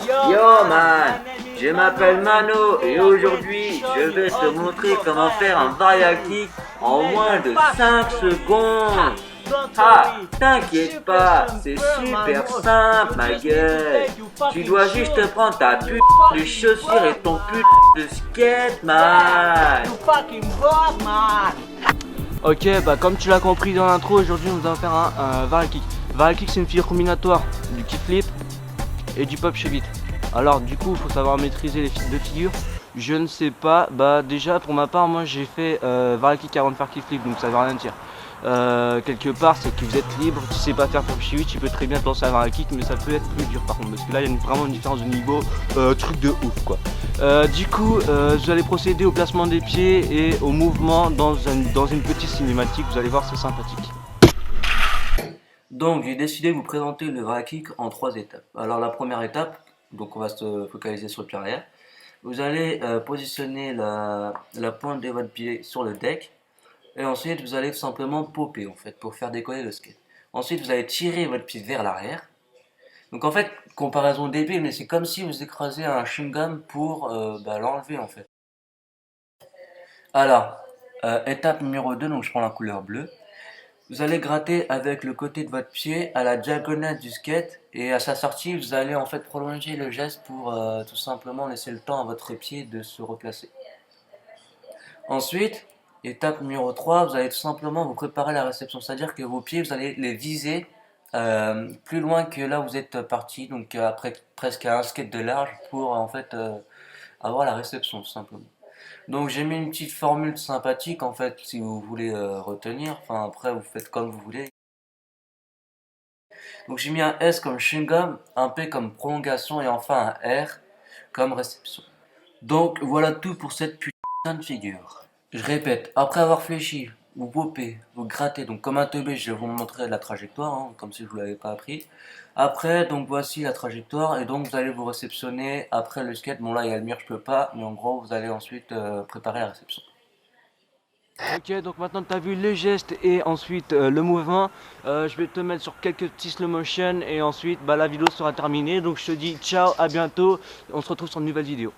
Yo man, je m'appelle Mano et aujourd'hui je vais te montrer comment faire un varial kick en moins de 5 secondes. Ah, t'inquiète pas, c'est super simple ma gueule. Tu dois juste prendre ta putain de chaussures et ton putain de skate man. Ok, bah comme tu l'as compris dans l'intro, aujourd'hui nous allons faire un varial kick. Varial kick, c'est une figure combinatoire du kickflip et du pop shove it. Alors du coup il faut savoir maîtriser les deux figures. Je ne sais pas, bah déjà pour ma part moi j'ai fait varial kick avant de faire kickflip, donc ça veut rien dire. Quelque part c'est que vous êtes libre, tu sais pas faire pop shove it, tu peux très bien te lancer à varial kick, mais ça peut être plus dur par contre, parce que là il y a vraiment une différence de niveau, truc de ouf quoi. Du coup vous allez procéder au placement des pieds et au mouvement dans une petite cinématique, vous allez voir c'est sympathique. Donc j'ai décidé de vous présenter le varial kick en 3 étapes. Alors la première étape, donc on va se focaliser sur le pied arrière. Vous allez positionner la pointe de votre pied sur le deck et ensuite vous allez tout simplement popper en fait pour faire décoller le skate. Ensuite vous allez tirer votre pied vers l'arrière. Donc en fait, comparaison débile, mais c'est comme si vous écrasez un chewing-gum pour l'enlever en fait. Alors, étape numéro 2, donc je prends la couleur bleue. Vous allez gratter avec le côté de votre pied à la diagonale du skate et à sa sortie vous allez en fait prolonger le geste pour tout simplement laisser le temps à votre pied de se replacer. Ensuite, étape numéro 3, vous allez tout simplement vous préparer à la réception, c'est-à-dire que vos pieds vous allez les viser plus loin que là où vous êtes parti, donc après presque à un skate de large pour en fait avoir la réception tout simplement. Donc j'ai mis une petite formule sympathique en fait si vous voulez retenir, enfin après vous faites comme vous voulez. Donc j'ai mis un S comme chewing-gum, un P comme prolongation et enfin un R comme réception. Donc voilà tout pour cette putain de figure. Je répète, après avoir fléchi, vous popez, vous grattez, donc comme un teubé, je vais vous montrer la trajectoire, hein, comme si je ne vous l'avais pas appris. Après, donc voici la trajectoire, et donc vous allez vous réceptionner après le skate. Bon là il y a le mur, je peux pas, mais en gros vous allez ensuite préparer la réception. Ok, donc maintenant que tu as vu les gestes et ensuite le mouvement, je vais te mettre sur quelques petits slow motion et ensuite la vidéo sera terminée. Donc je te dis ciao, à bientôt, on se retrouve sur une nouvelle vidéo.